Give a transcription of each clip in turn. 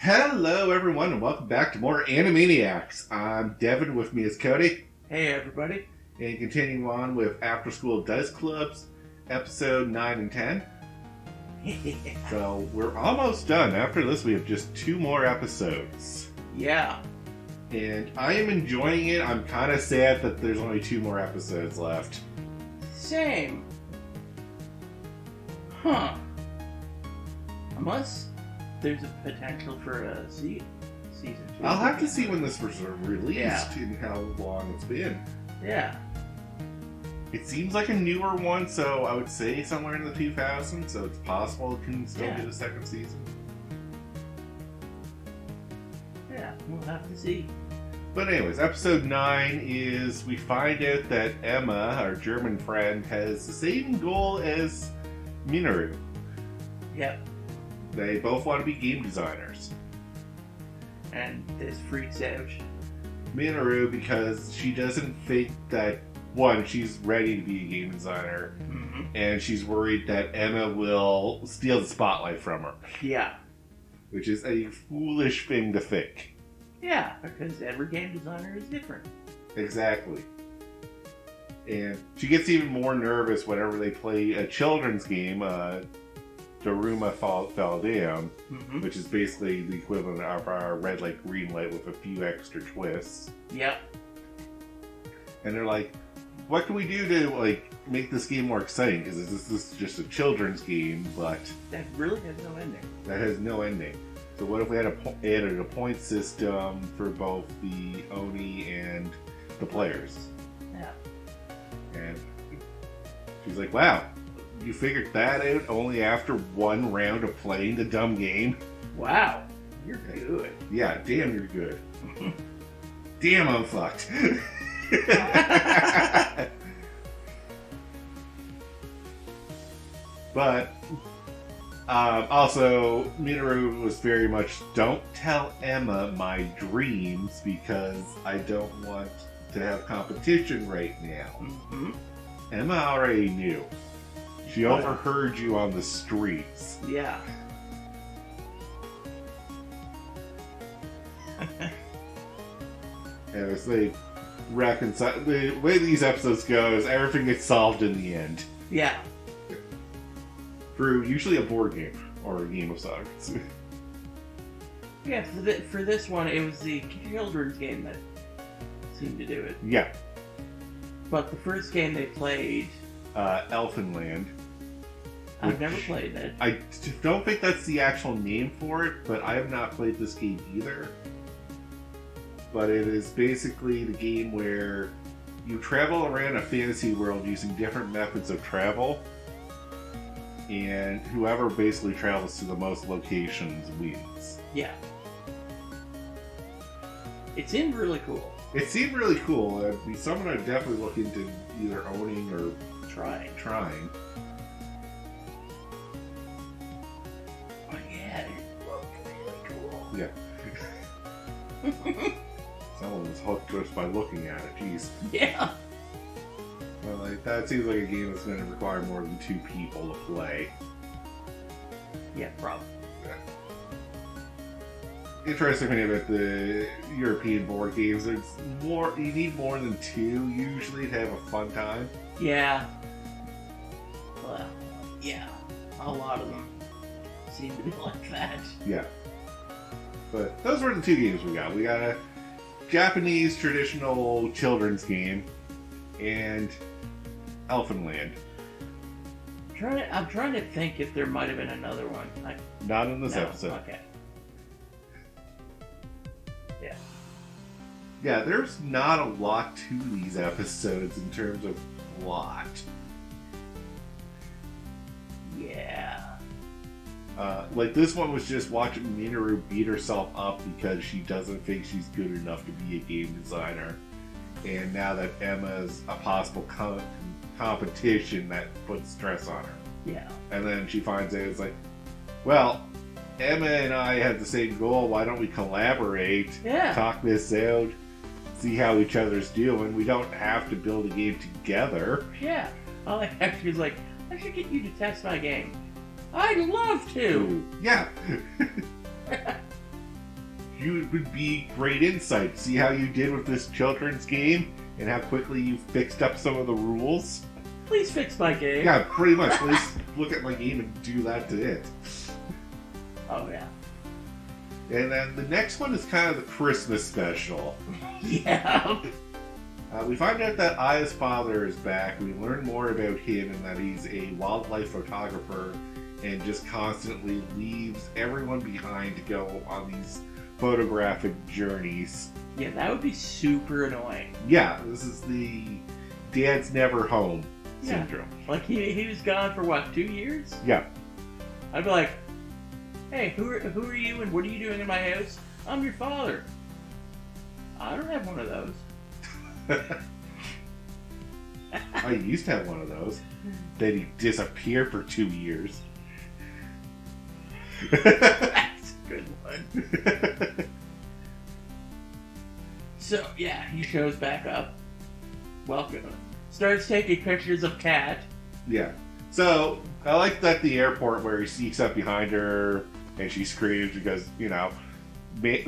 Hello, everyone, and welcome back to more Animeniacs. I'm Devin. With me is Cody. Hey, everybody. And continuing on with After School Dice Clubs, episode 9 and 10. So we're almost done. After this, we have just 2 more episodes. Yeah. And I am enjoying it. I'm kind of sad that there's only 2 more episodes left. Same. Huh. Unless there's a potential for a season 2. I'll have to see when this was released Yeah. and how long it's been. Yeah. It seems like a newer one, so I would say somewhere in the 2000s, so it's possible it can still be the second season. Yeah, we'll have to see. But anyways, episode 9 is we find out that Emma, our German friend, has the same goal as Minoru. Yep. They both want to be game designers. And this freaks out Minoru because she doesn't think that, one, she's ready to be a game designer, and she's worried that Emma will steal the spotlight from her. Yeah. Which is a foolish thing to think. Yeah, because every game designer is different. Exactly. And she gets even more nervous whenever they play a children's game, Daruma Fell Down, which is basically the equivalent of our red light, green light with a few extra twists. Yep. And they're like, what can we do to make this game more exciting? Because this is just a children's game, but that really has no ending. That has no ending. So what if we had added a point system for both the Oni and the players? Yeah. And she's like, wow, you figured that out only after 1 round of playing the dumb game? Wow, you're good. Yeah, damn, you're good. Damn, I'm fucked. But also, Minoru was very much, don't tell Emma my dreams because I don't want to have competition right now. Emma already knew. She overheard you on the streets. Yeah. And as they reconcile, the way these episodes go is everything gets solved in the end. Yeah. Through usually a board game or a game of songs. Yeah, for this one, it was the children's game that seemed to do it. Yeah. But the first game they played... Elfenland. I've never played that. I don't think that's the actual name for it, but I have not played this game either. But it is basically the game where you travel around a fantasy world using different methods of travel, and whoever basically travels to the most locations wins. Yeah. It seemed really cool. It seemed really cool. It'd be something I'd definitely look into either owning or trying. Oh yeah, it looked really cool. Yeah. Someone was hooked just by looking at it. Jeez. Yeah. Well, that seems like a game that's going to require more than 2 people to play. Yeah, probably. Interesting thing about the European board games, you need more than 2 usually to have a fun time. Yeah. Well, yeah. A lot of them seem to be like that. Yeah. But those were the 2 games we got. We got a Japanese traditional children's game and Elfenland. I'm trying to think if there might have been another one. Not in this episode. Okay. Yeah. Yeah, there's not a lot to these episodes in terms of plot. Yeah. This one was just watching Minoru beat herself up because she doesn't think she's good enough to be a game designer. And now that Emma's a possible competition, that puts stress on her. Yeah. And then she finds out, it's like, well, Emma and I have the same goal, why don't we collaborate, talk this out, see how each other's doing. We don't have to build a game together. Yeah. All I have to is like, I should get you to test my game. I'd love to. Yeah. you would be great insight. See how you did with this children's game and how quickly you fixed up some of the rules? Please fix my game. Yeah, pretty much. Please look at my game and do that to it. Oh, yeah. And then the next one is kind of the Christmas special. Yeah. We find out that Aya's father is back. We learn more about him and that he's a wildlife photographer and just constantly leaves everyone behind to go on these photographic journeys. Yeah, that would be super annoying. Yeah, this is the dad's never home syndrome. Like, he was gone for, what, 2 years? Yeah. I'd be like, hey, who are you and what are you doing in my house? I'm your father. I don't have one of those. I used to have one of those. Then he disappeared for 2 years. That's a good one. So, yeah, he shows back up. Welcome. Starts taking pictures of Kat. Yeah. So, I like that the airport where he sneaks up behind her and she screams because, you know,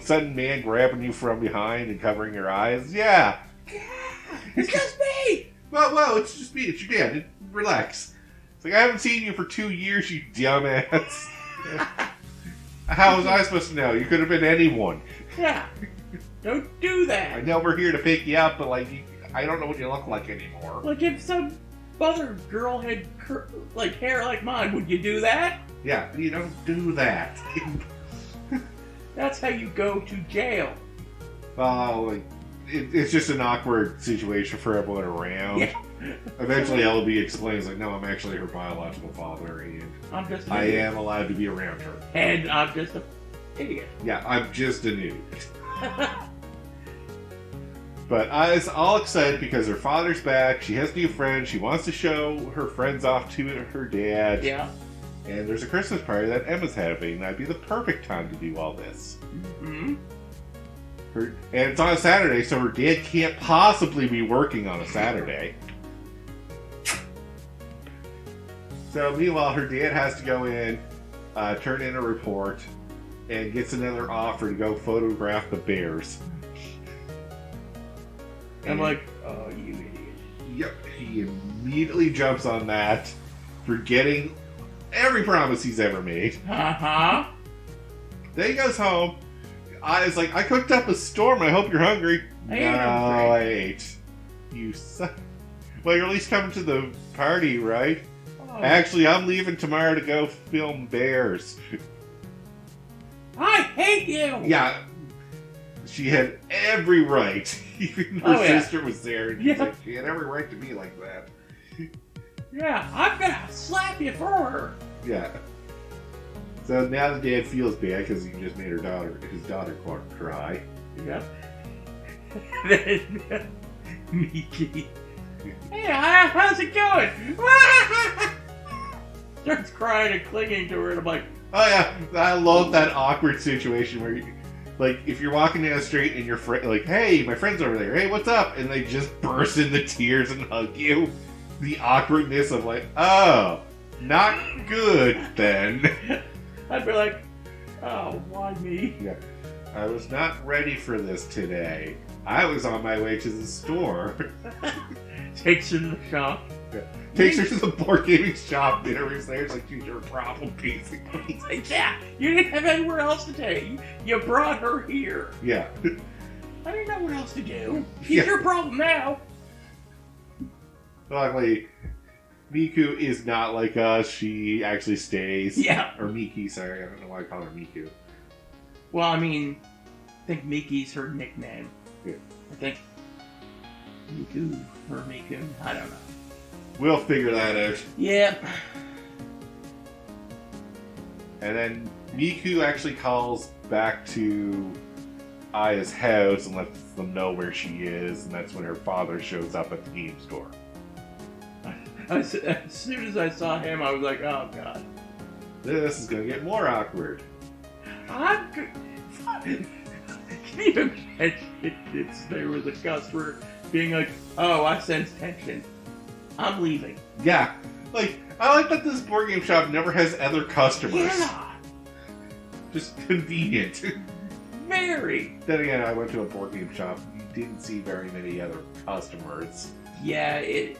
sudden man grabbing you from behind and covering your eyes. Yeah. It's just me! Whoa, it's just me. It's your dad. Relax. It's like, I haven't seen you for 2 years, you dumbass. How was I supposed to know? You could have been anyone. Yeah. Don't do that. I know we're here to pick you up, but, like, I don't know what you look like anymore. Like, if some other girl had, like, hair like mine, would you do that? Yeah, you don't do that. That's how you go to jail. Like, it's just an awkward situation for everyone around. Yeah. Eventually, LB explains, like, no, I'm actually her biological father, and I'm just I am allowed to be around her. And I'm just an idiot. Yeah, I'm just an idiot. But Aya's all excited because her father's back. She has new friends. She wants to show her friends off to her dad. Yeah. And there's a Christmas party that Emma's having. That'd be the perfect time to do all this. Mm-hmm. And it's on a Saturday, so her dad can't possibly be working on a Saturday. So meanwhile, her dad has to go in, turn in a report, and gets another offer to go photograph the bears. I'm like, oh, you idiot. Yep, he immediately jumps on that, forgetting every promise he's ever made. Uh-huh. Then he goes home. Aya's like, I cooked up a storm. I hope you're hungry. I am hungry. I ate. You suck. Well, you're at least coming to the party, right? Oh. Actually, I'm leaving tomorrow to go film bears. I hate you! Yeah. She had every right. Even her sister was there. And she's like, she had every right to be like that. Yeah, I'm gonna slap you for her. Yeah. So now the dad feels bad because he just made his daughter cry. Yep. Then Miki. Hey, how's it going? Starts crying and clinging to her, and I'm like, oh yeah, I love that awkward situation where, like, if you're walking down the street and your friend, like, hey, my friend's over there. Hey, what's up? And they just burst into tears and hug you. The awkwardness of like, oh, not good then. I'd be like, oh, why me? Yeah. I was not ready for this today. I was on my way to the store. Takes her to the shop. Yeah. Takes her to the board gaming shop. Dinner's there. It's like, she's your problem, basically. It's like, yeah, you didn't have anywhere else to take. You brought her here. Yeah. I didn't know what else to do. She's your problem now. Luckily, Miku is not like us. She actually stays. Yeah. Or Miki, sorry. I don't know why I call her Miku. Well, I mean, I think Miki's her nickname. Yeah. I think Miku or Miku. I don't know. We'll figure that out. Yep. And then Miku actually calls back to Aya's house and lets them know where she is, and that's when her father shows up at the game store. As soon as I saw him, I was like, oh, God. This is going to get more awkward. Can you imagine if there was a customer being like, oh, I sense tension. I'm leaving. Yeah. Like, I like that this board game shop never has other customers. Yeah. Just convenient. Very. Then again, I went to a board game shop. You didn't see very many other customers. Yeah, it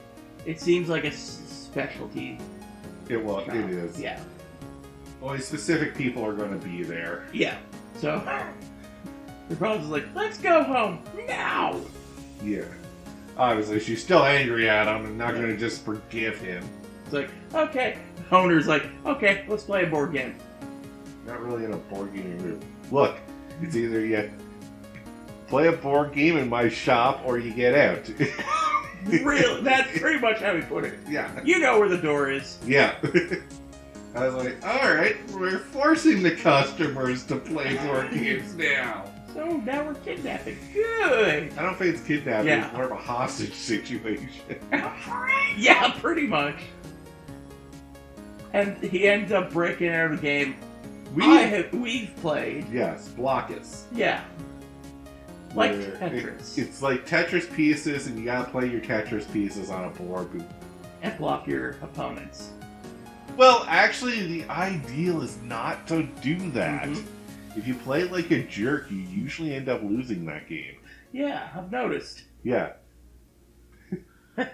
seems like a specialty. It shop. is. Yeah. Only specific people are going to be there. Yeah. So they're probably just like, let's go home now. Yeah. Obviously, she's still angry at him and not going to just forgive him. It's like, okay. The owner's like, okay, let's play a board game. Not really in a board game mood. Look, it's either you play a board game in my shop or you get out. Really? That's pretty much how he put it. Yeah. You know where the door is. Yeah. I was like, alright, we're forcing the customers to play board games now. So now we're kidnapping. Good. I don't think it's kidnapping, Yeah. it's more of a hostage situation. Yeah, pretty much. And he ends up breaking out of the game we've played. Yes, Blockus. Yeah. Like Where Tetris. It's like Tetris pieces, and you gotta play your Tetris pieces on a board. And block your opponents. Well, actually, the ideal is not to do that. Mhm. If you play like a jerk, you usually end up losing that game. Yeah, I've noticed. Yeah. I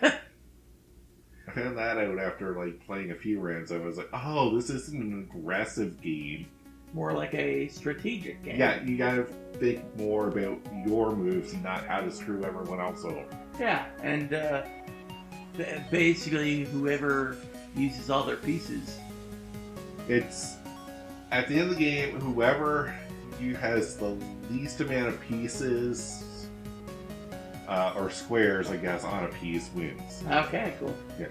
found that out after like playing a few rounds. I was like, oh, this isn't an aggressive game. More like a strategic game. Yeah, you gotta think more about your moves and not how to screw everyone else over. Yeah, and basically whoever uses all their pieces. It's at the end of the game, whoever has the least amount of pieces or squares, I guess, on a piece wins. Okay, cool. Yeah.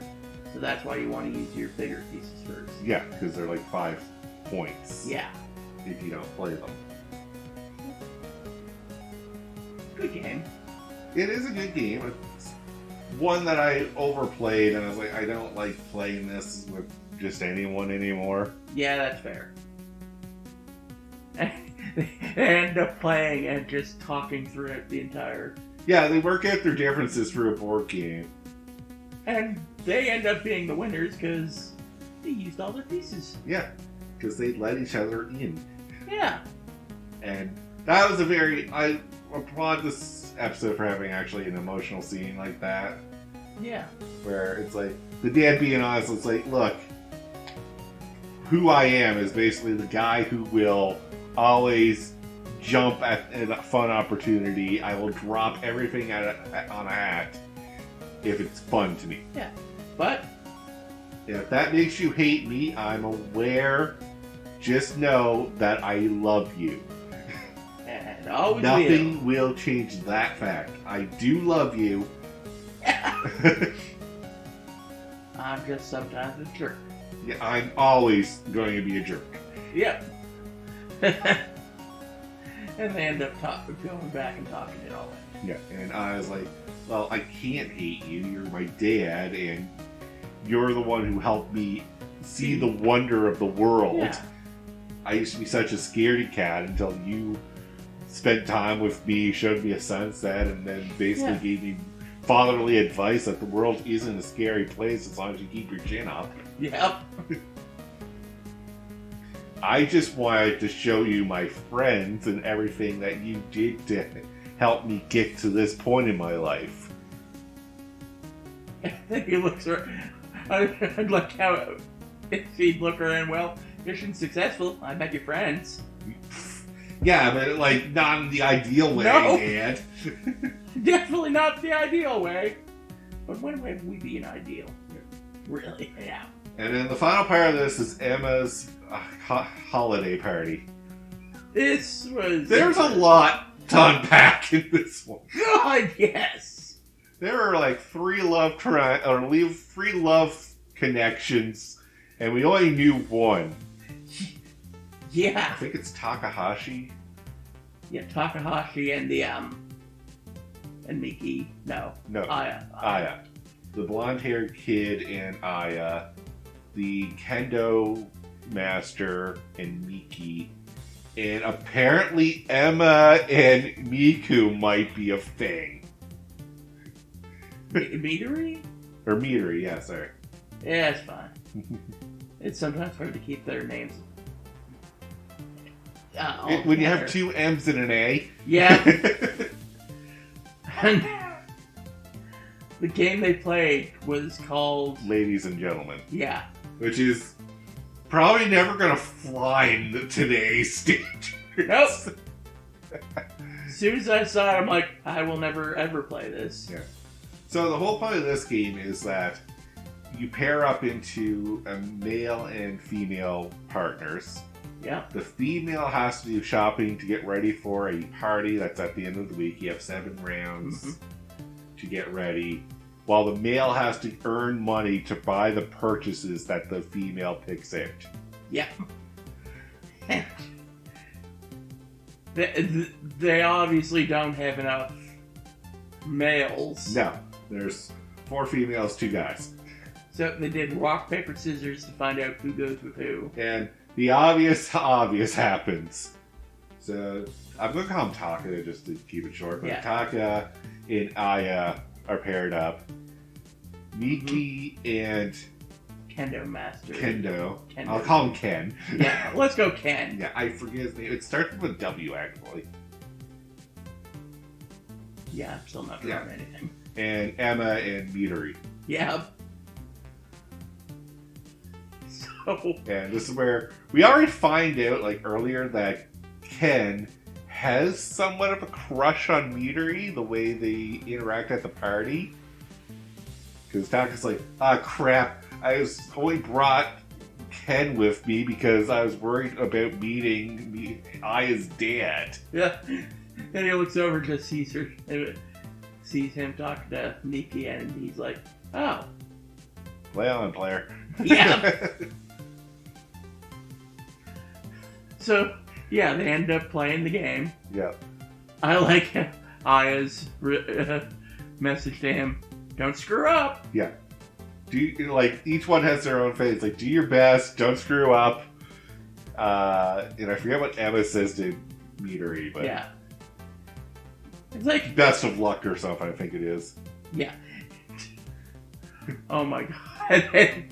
So that's why you want to use your bigger pieces first. Yeah, because they're like 5 points. Yeah. If you don't play them. Good game. It is a good game. It's one that I overplayed, and I was like, I don't like playing this with just anyone anymore. Yeah, that's fair. They end up playing and just talking through it the entire... Yeah, they work out their differences through a board game. And they end up being the winners because they used all their pieces. Yeah, because they let each other in. Yeah. And that was I applaud this episode for having actually an emotional scene like that. Yeah. Where it's like, the dad being honest, it's like, look, who I am is basically the guy who will always jump at a fun opportunity. I will drop everything on a hat if it's fun to me. Yeah. But if that makes you hate me, I'm aware. Just know that I love you. and always Nothing will change that fact. I do love you. I'm just sometimes a jerk. Yeah, I'm always going to be a jerk. Yep. And they end up going back and talking it all in. Yeah, and I was like, well, I can't hate you. You're my dad, and you're the one who helped me see the wonder of the world. Yeah. I used to be such a scaredy cat until you spent time with me, showed me a sunset, and then basically gave me fatherly advice that the world isn't a scary place as long as you keep your chin up. Yep. I just wanted to show you my friends and everything that you did to help me get to this point in my life. He looks around. I'd like how if he'd look around, well, mission successful. I met your friends. Yeah, but like not in the ideal way, No. Dad. Definitely not the ideal way. But when would we be an ideal? Really? Yeah. And then the final part of this is Emma's holiday party. This was... There's a lot to unpack in this one. God, yes! There are like 3 love connections, and we only knew one. Yeah. I think it's Takahashi. Yeah, Takahashi and the, and Miki. No. No. Aya. The blonde-haired kid and Aya. The kendo master and Miki. And apparently Emma and Miku might be a thing. Midori? Or Midori, yeah, sorry. Yeah, it's fine. It's sometimes hard to keep their names. When you have two M's and an A. Yeah. And the game they played was called Ladies and Gentlemen. Yeah. Which is probably never going to fly in today's standards. Nope. As soon as I saw it, I'm like, I will never ever play this. Yeah. So the whole point of this game is that you pair up into a male and female partners. Yeah. The female has to do shopping to get ready for a party that's at the end of the week. You have 7 rounds to get ready. While the male has to earn money to buy the purchases that the female picks out. Yeah. They obviously don't have enough males. No. There's 4 females, 2 guys. So they did rock, paper, scissors to find out who goes with who. And the obvious happens. So I'm going to call him Taka just to keep it short. But Yeah. Taka and Aya are paired up. Miki and Kendo Master. Kendo. Kendo. I'll call him Ken. Yeah, let's go Ken. Yeah, I forget his name. It starts with a W, actually. Yeah, I'm still not drawing anything. And Emma and Midori. Yeah. So... And this is where we already find out, like, earlier that Ken has somewhat of a crush on Midori, the way they interact at the party. Because Taka's like, crap, I only brought Ken with me because I was worried about meeting Aya's dad. Yeah. And he looks over and just sees him talking to Miki, and he's like, oh. Play on, player. Yeah. So, yeah, they end up playing the game. Yeah. I like Aya's message to him. Don't screw up. Yeah. Each one has their own phase. Like, do your best, don't screw up. And I forget what Emma says to Midori, but yeah. It's like best of luck or something, I think it is. Yeah. Oh my god. And then,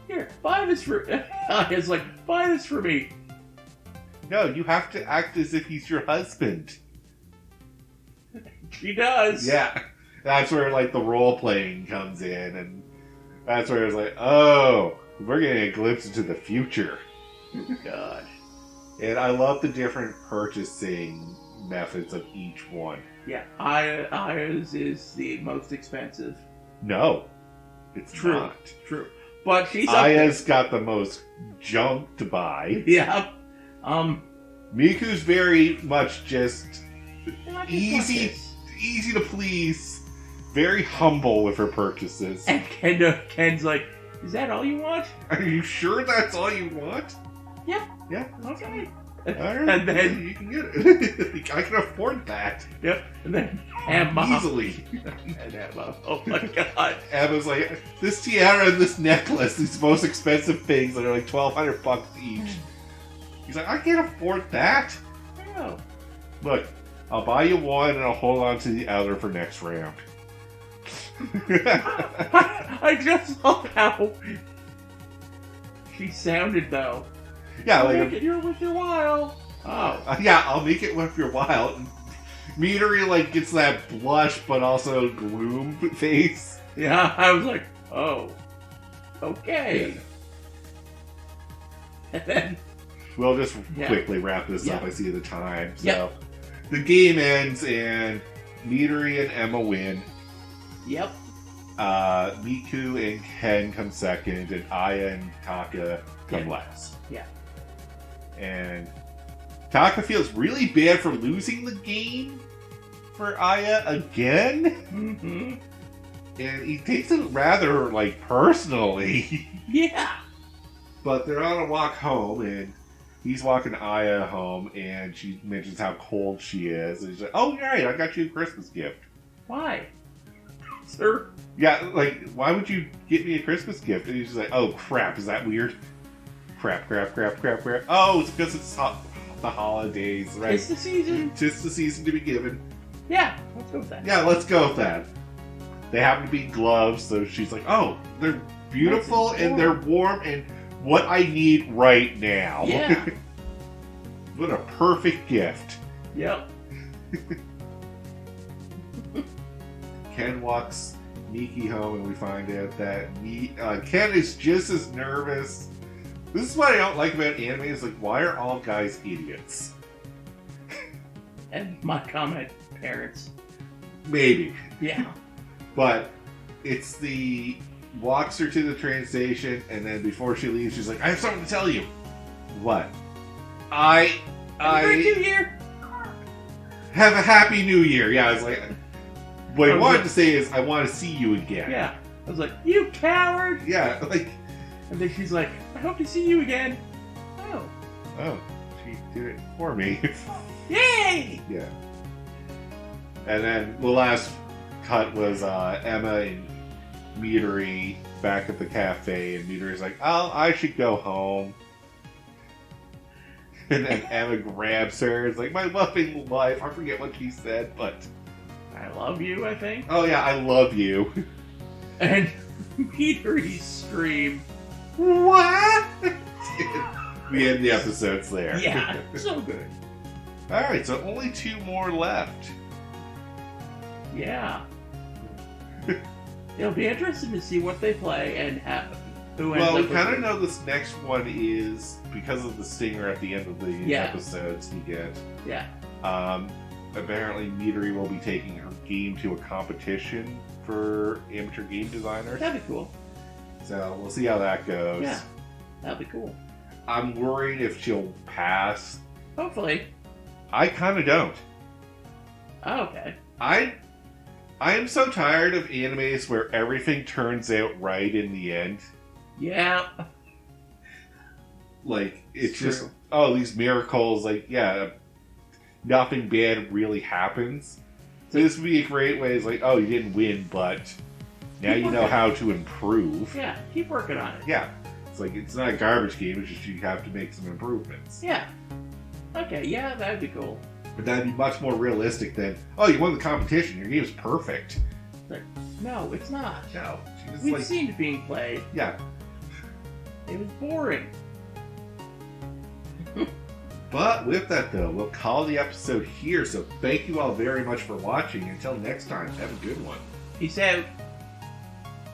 here, buy this for... It's like, buy this for me. No, you have to act as if he's your husband. She does. Yeah. That's where, like, the role-playing comes in, and that's where it's like, oh, we're getting a glimpse into the future. God. And I love the different purchasing methods of each one. Yeah, Aya's is the most expensive. No, it's True. not. True. But she's Aya's got the most junk to buy. Yeah. Miku's very much just easy to please. Very humble with her purchases. And Ken's like, is that all you want? Are you sure that's all you want? Yeah. Yeah. Okay. All right. And then you can get it. I can afford that. Yep. And then Emma. Easily. And Emma. Oh my god. Emma's like, this tiara and this necklace, these most expensive things that are like $1,200 each. He's like, I can't afford that. No. Look, I'll buy you one and I'll hold on to the other for next round. I just love how she sounded though. Yeah, I'll like make it worth your while. Oh. Yeah, I'll make it worth your while. Midori like gets that blush but also gloom face. Yeah, I was like, oh, okay. And then we'll just quickly wrap this up. Yeah. I see the time. So Yep. the game ends and Midori and Emma win. Yep. Miku and Ken come second, and Aya and Taka come last. Yeah. And Taka feels really bad for losing the game for Aya again. Mm-hmm. And he takes it rather, like, personally. Yeah. But they're on a walk home, and he's walking Aya home, and she mentions how cold she is. And he's like, oh, you're right, I got you a Christmas gift. Why? Sir? Yeah, like, why would you get me a Christmas gift? And he's just like, oh, crap, is that weird? Crap. Oh, it's because it's the holidays, right? It's the season. Just the season to be given. Yeah, let's go with that. Yeah, let's go with that. They happen to be gloves, so she's like, oh, they're beautiful and they're warm and what I need right now. Yeah. What a perfect gift. Yep. Ken walks Miki home, and we find out that Ken is just as nervous. This is what I don't like about anime. Is like, why are all guys idiots? And my comment, parents. Maybe. Yeah. But it's the walks her to the train station, and then before she leaves, she's like, "I have something to tell you." What? I Here. have a happy new year. Yeah, I was like, what I wanted to say is, I want to see you again. Yeah. I was like, you coward. Yeah, like. And then she's like, I hope to see you again. Oh, she did it for me. yay! Yeah. And then the last cut was Emma and Midori back at the cafe, and Midori's like, "Oh, I should go home." And then Emma grabs her. It's like, "My loving wife." I forget what she said, but I love you, I think. oh yeah, I love you. And Midori screamed, What? We end the episodes there. yeah, so good. Alright, so only 2 more left. Yeah. It'll be interesting to see what they play and who ends Well, up we with kind of who. know this next one is because of the stinger at the end of the Yeah. episodes you get. Yeah. Apparently, Midori will be taking her game to a competition for amateur game designers. That'd be cool. So we'll see how that goes. Yeah. That'd be cool. I'm worried if she'll pass. Hopefully. I kind of don't. Oh, okay. I am so tired of animes where everything turns out right in the end. Yeah. Like, it's True. just, oh, these miracles, like, yeah, nothing bad really happens. So this would be a great way, it's like, oh, you didn't win, but now you know how to improve. Yeah, keep working on it. Yeah. It's like, it's not a garbage game, it's just you have to make some improvements. Yeah. Okay, yeah, that'd be cool. But that'd be much more realistic than, oh, you won the competition, your game's perfect. Like, no, it's not. No. She's We've like, seen it being played. yeah. It was boring. But with that, though, we'll call the episode here. So thank you all very much for watching. Until next time, have a good one. Peace out.